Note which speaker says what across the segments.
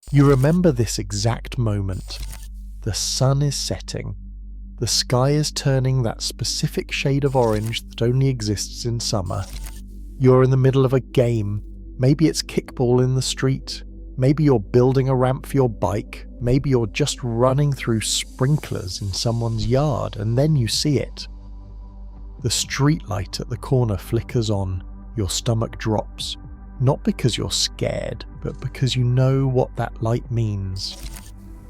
Speaker 1: You remember this exact moment. The sun is setting. The sky is turning that specific shade of orange that only exists in summer. You're in the middle of a game. Maybe it's kickball in the street. Maybe you're building a ramp for your bike. Maybe you're just running through sprinklers in someone's yard, and then you see it. The streetlight at the corner flickers on. Your stomach drops. Not because you're scared, but because you know what that light means.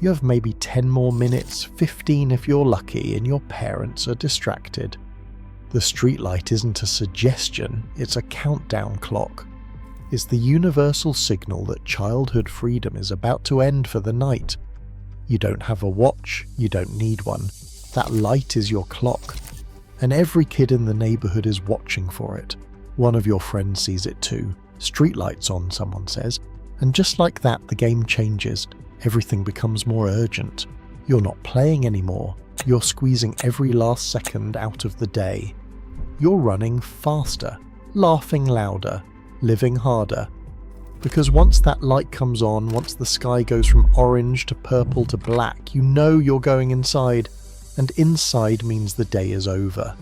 Speaker 1: You have maybe 10 more minutes, 15 if you're lucky, and your parents are distracted. The streetlight isn't a suggestion, it's a countdown clock. It's the universal signal that childhood freedom is about to end for the night. You don't have a watch, you don't need one. That light is your clock. And every kid in the neighborhood is watching for it. One of your friends sees it too. Streetlights on, someone says. And just like that, the game changes. Everything becomes more urgent. You're not playing anymore. You're squeezing every last second out of the day. You're running faster, laughing louder, living harder. Because once that light comes on, once the sky goes from orange to purple to black, you know you're going inside, and inside means the day is over.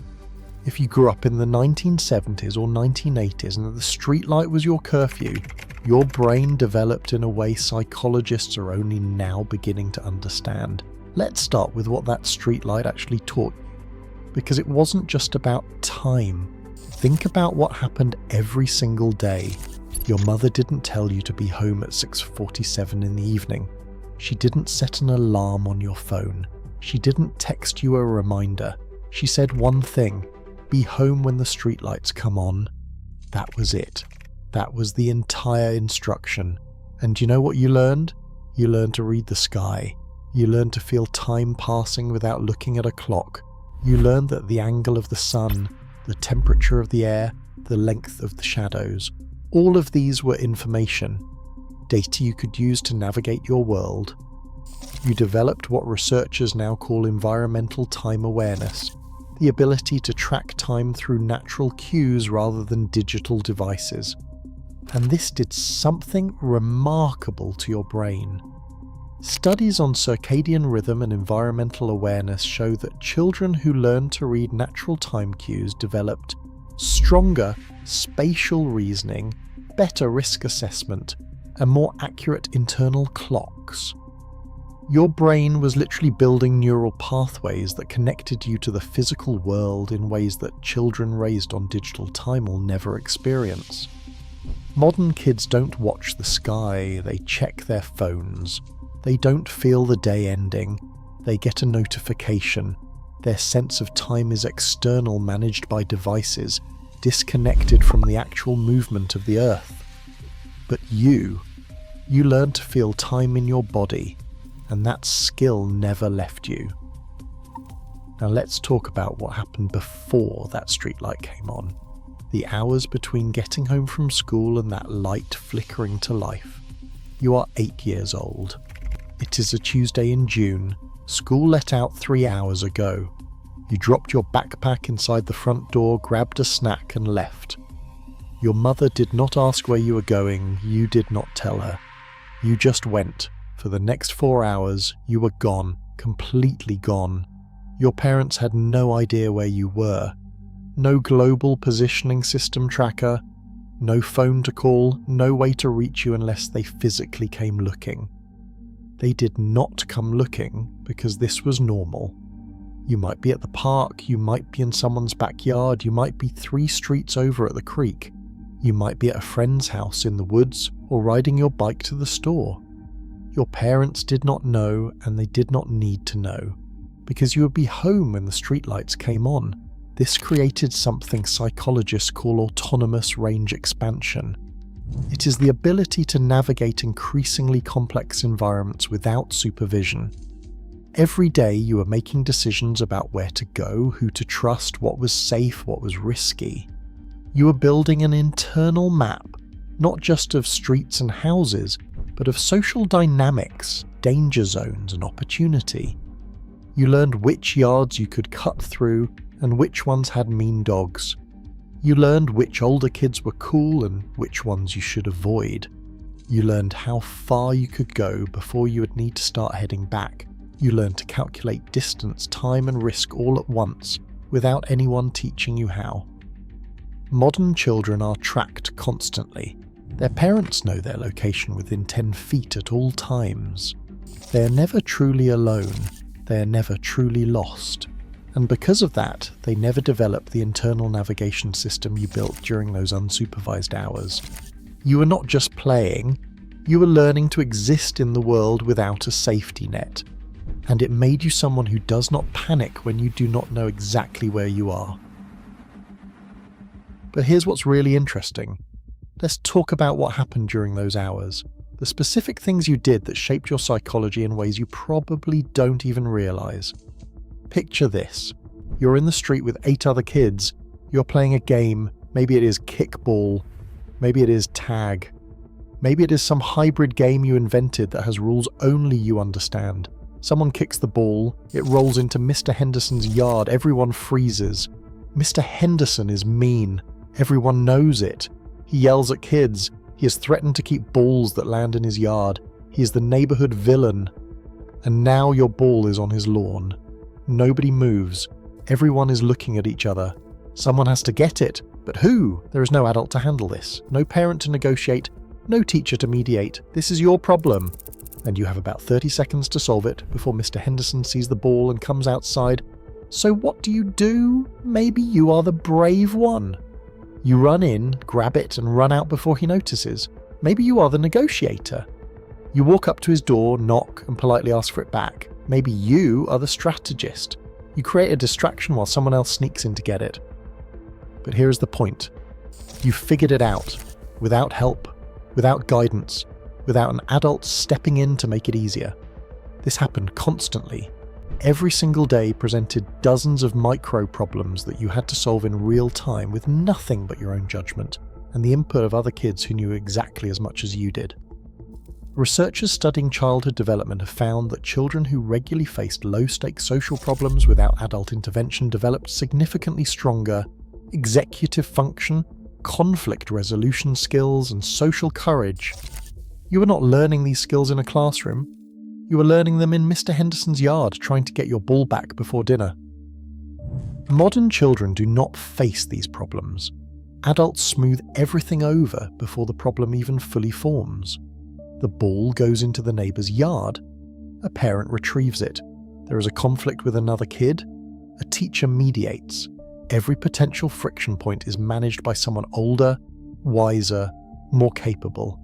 Speaker 1: If you grew up in the 1970s or 1980s and the streetlight was your curfew, your brain developed in a way psychologists are only now beginning to understand. Let's start with what that streetlight actually taught you. Because it wasn't just about time. Think about what happened every single day. Your mother didn't tell you to be home at 6:47 in the evening. She didn't set an alarm on your phone. She didn't text you a reminder. She said one thing: be home when the streetlights come on. That was it. That was the entire instruction. And you know what you learned? You learned to read the sky. You learned to feel time passing without looking at a clock. You learned that the angle of the sun, the temperature of the air, the length of the shadows, all of these were information, data you could use to navigate your world. You developed what researchers now call environmental time awareness, the ability to track time through natural cues rather than digital devices. And this did something remarkable to your brain. Studies on circadian rhythm and environmental awareness show that children who learned to read natural time cues developed stronger spatial reasoning, better risk assessment, and more accurate internal clocks. Your brain was literally building neural pathways that connected you to the physical world in ways that children raised on digital time will never experience. Modern kids don't watch the sky, they check their phones. They don't feel the day ending. They get a notification. Their sense of time is external, managed by devices, disconnected from the actual movement of the earth. But you learned to feel time in your body, and that skill never left you. Now let's talk about what happened before that streetlight came on. The hours between getting home from school and that light flickering to life. You are 8 years old. It is a Tuesday in June. School let out 3 hours ago. You dropped your backpack inside the front door, grabbed a snack and left. Your mother did not ask where you were going, you did not tell her. You just went. For the next 4 hours, you were gone, completely gone. Your parents had no idea where you were. No global positioning system tracker, no phone to call, no way to reach you unless they physically came looking. They did not come looking because this was normal. You might be at the park, you might be in someone's backyard, you might be 3 streets over at the creek. You might be at a friend's house in the woods or riding your bike to the store. Your parents did not know, and they did not need to know, because you would be home when the streetlights came on. This created something psychologists call autonomous range expansion. It is the ability to navigate increasingly complex environments without supervision. Every day you were making decisions about where to go, who to trust, what was safe, what was risky. You were building an internal map, not just of streets and houses, but of social dynamics, danger zones and opportunity. You learned which yards you could cut through and which ones had mean dogs. You learned which older kids were cool and which ones you should avoid. You learned how far you could go before you would need to start heading back. You learned to calculate distance, time and risk all at once, without anyone teaching you how. Modern children are tracked constantly. Their parents know their location within 10 feet at all times. They are never truly alone. They are never truly lost. And because of that, they never develop the internal navigation system you built during those unsupervised hours. You were not just playing, you were learning to exist in the world without a safety net. And it made you someone who does not panic when you do not know exactly where you are. But here's what's really interesting. Let's talk about what happened during those hours. The specific things you did that shaped your psychology in ways you probably don't even realize. Picture this. You're in the street with 8 other kids. You're playing a game. Maybe it is kickball. Maybe it is tag. Maybe it is some hybrid game you invented that has rules only you understand. Someone kicks the ball. It rolls into Mr. Henderson's yard. Everyone freezes. Mr. Henderson is mean. Everyone knows it. He yells at kids. He has threatened to keep balls that land in his yard. He is the neighborhood villain. And now your ball is on his lawn. Nobody moves. Everyone is looking at each other. Someone has to get it. But who? There is no adult to handle this. No parent to negotiate. No teacher to mediate. This is your problem. And you have about 30 seconds to solve it before Mr. Henderson sees the ball and comes outside. So what do? Maybe you are the brave one. You run in, grab it, and run out before he notices. Maybe you are the negotiator. You walk up to his door, knock, and politely ask for it back. Maybe you are the strategist. You create a distraction while someone else sneaks in to get it. But here's the point. You figured it out. Without help, without guidance, without an adult stepping in to make it easier. This happened constantly. Every single day presented dozens of micro problems that you had to solve in real time with nothing but your own judgment and the input of other kids who knew exactly as much as you did. Researchers studying childhood development have found that children who regularly faced low-stakes social problems without adult intervention developed significantly stronger executive function, conflict resolution skills, and social courage. You were not learning these skills in a classroom. You were learning them in Mr. Henderson's yard, trying to get your ball back before dinner. Modern children do not face these problems. Adults smooth everything over before the problem even fully forms. The ball goes into the neighbour's yard. A parent retrieves it. There is a conflict with another kid. A teacher mediates. Every potential friction point is managed by someone older, wiser, more capable.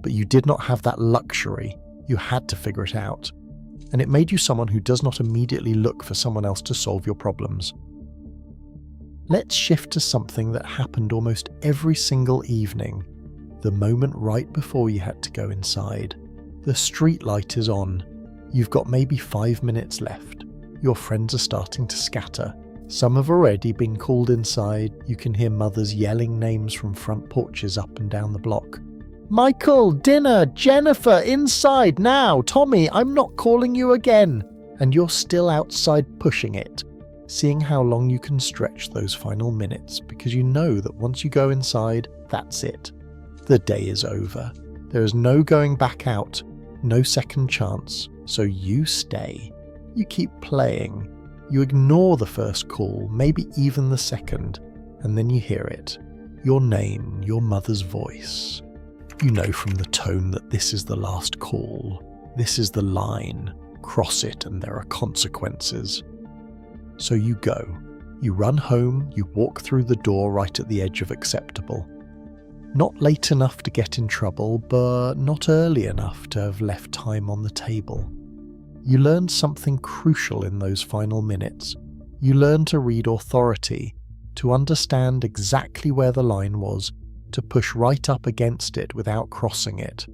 Speaker 1: But you did not have that luxury. You had to figure it out. And it made you someone who does not immediately look for someone else to solve your problems. Let's shift to something that happened almost every single evening. The moment right before you had to go inside. The streetlight is on. You've got maybe 5 minutes left. Your friends are starting to scatter. Some have already been called inside. You can hear mothers yelling names from front porches up and down the block. Michael, dinner, Jennifer, inside now, Tommy, I'm not calling you again. And you're still outside pushing it, seeing how long you can stretch those final minutes because you know that once you go inside, that's it. The day is over. There is no going back out, no second chance, so you stay. You keep playing. You ignore the first call, maybe even the second, and then you hear it. Your name, your mother's voice. You know from the tone that this is the last call. This is the line. Cross it and there are consequences. So you go. You run home, you walk through the door right at the edge of acceptable. Not late enough to get in trouble, but not early enough to have left time on the table. You learned something crucial in those final minutes. You learned to read authority, to understand exactly where the line was, to push right up against it without crossing it.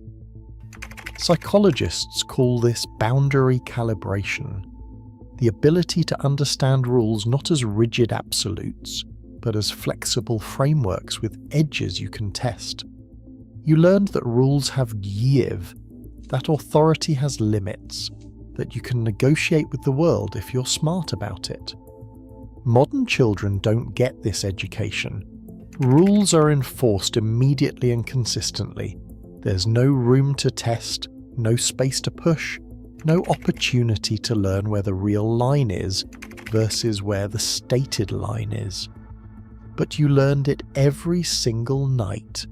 Speaker 1: Psychologists call this boundary calibration, the ability to understand rules not as rigid absolutes, but as flexible frameworks with edges you can test. You learned that rules have give, that authority has limits, that you can negotiate with the world if you're smart about it. Modern children don't get this education. Rules are enforced immediately and consistently. There's no room to test, no space to push, no opportunity to learn where the real line is versus where the stated line is. But you learned it every single night,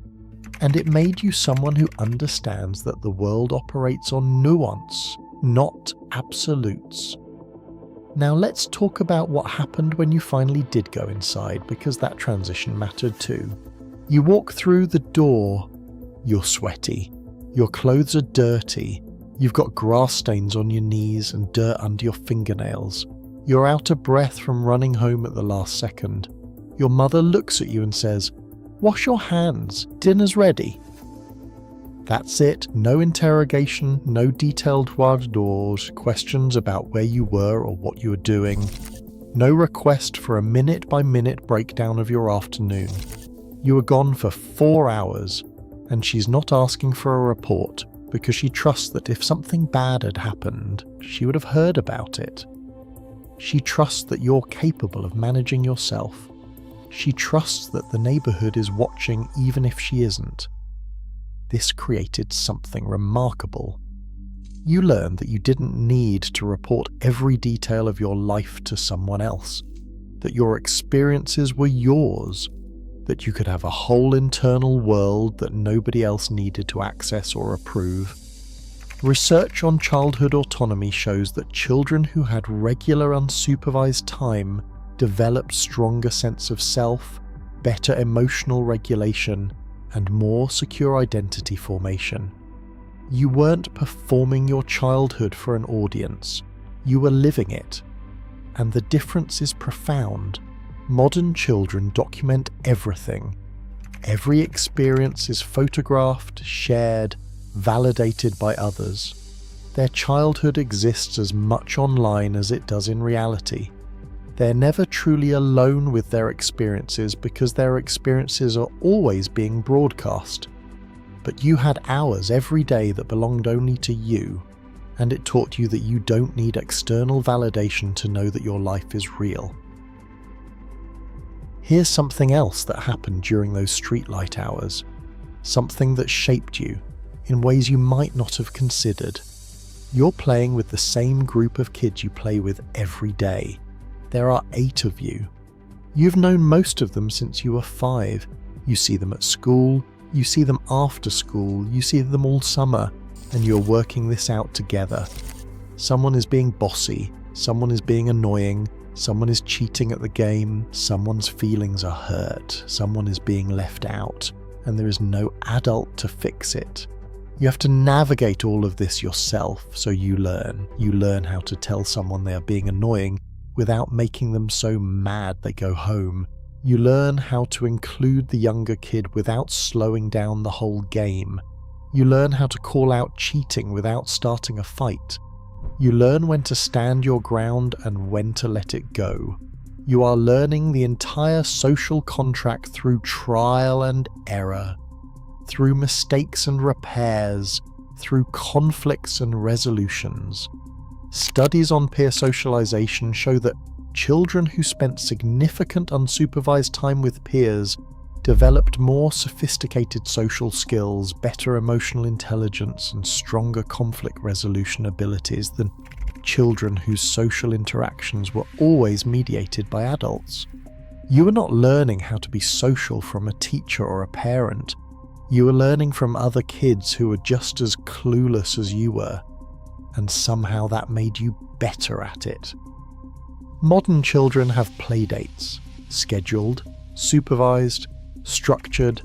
Speaker 1: and it made you someone who understands that the world operates on nuance, not absolutes. Now let's talk about what happened when you finally did go inside, because that transition mattered too. You walk through the door. You're sweaty. Your clothes are dirty. You've got grass stains on your knees and dirt under your fingernails. You're out of breath from running home at the last second. Your mother looks at you and says, "Wash your hands, dinner's ready." That's it. No interrogation, no detailed doors, questions about where you were or what you were doing. No request for a minute-by-minute breakdown of your afternoon. You were gone for 4 hours, and she's not asking for a report because she trusts that if something bad had happened, she would have heard about it. She trusts that you're capable of managing yourself. She trusts that the neighbourhood is watching even if she isn't. This created something remarkable. You learned that you didn't need to report every detail of your life to someone else, that your experiences were yours, that you could have a whole internal world that nobody else needed to access or approve. Research on childhood autonomy shows that children who had regular unsupervised time developed stronger sense of self, better emotional regulation, and more secure identity formation. You weren't performing your childhood for an audience, you were living it. And the difference is profound. Modern children document everything. Every experience is photographed, shared, validated by others. Their childhood exists as much online as it does in reality. They're never truly alone with their experiences because their experiences are always being broadcast. But you had hours every day that belonged only to you, and it taught you that you don't need external validation to know that your life is real. Here's something else that happened during those streetlight hours, something that shaped you in ways you might not have considered. You're playing with the same group of kids you play with every day. There are 8 of you. You've known most of them since you were 5. You see them at school, you see them after school, you see them all summer, and you're working this out together. Someone is being bossy, someone is being annoying, someone is cheating at the game, someone's feelings are hurt, someone is being left out, and there is no adult to fix it. You have to navigate all of this yourself, so you learn how to tell someone they are being annoying without making them so mad they go home. You learn how to include the younger kid without slowing down the whole game. You learn how to call out cheating without starting a fight. You learn when to stand your ground and when to let it go. You are learning the entire social contract through trial and error, through mistakes and repairs, through conflicts and resolutions. Studies on peer socialization show that children who spent significant unsupervised time with peers developed more sophisticated social skills, better emotional intelligence, and stronger conflict resolution abilities than children whose social interactions were always mediated by adults. You were not learning how to be social from a teacher or a parent. You were learning from other kids who were just as clueless as you were, and somehow that made you better at it. Modern children have playdates, scheduled, supervised, structured.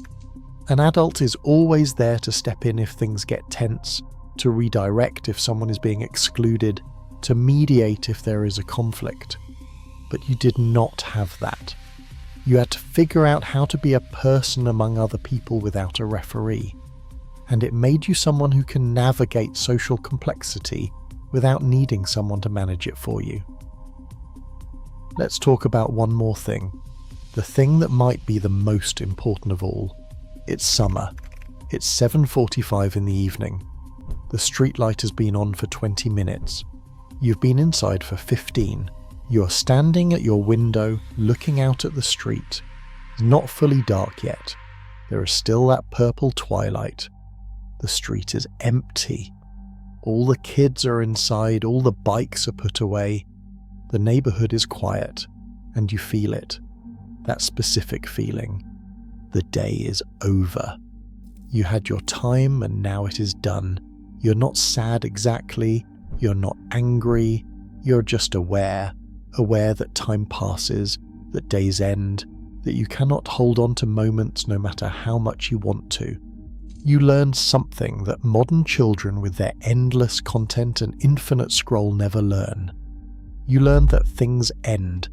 Speaker 1: An adult is always there to step in if things get tense, to redirect if someone is being excluded, to mediate if there is a conflict. But you did not have that. You had to figure out how to be a person among other people without a referee. And it made you someone who can navigate social complexity without needing someone to manage it for you. Let's talk about one more thing. The thing that might be the most important of all. It's summer. It's 7:45 in the evening. The streetlight has been on for 20 minutes. You've been inside for 15. You're standing at your window, looking out at the street. It's not fully dark yet. There is still that purple twilight. The street is empty. All the kids are inside, all the bikes are put away. The neighborhood is quiet, and you feel it. That specific feeling. The day is over. You had your time and now it is done. You're not sad exactly, you're not angry, you're just aware that time passes, that days end, that you cannot hold on to moments no matter how much you want to. You learned something that modern children with their endless content and infinite scroll never learn. You learned that things end,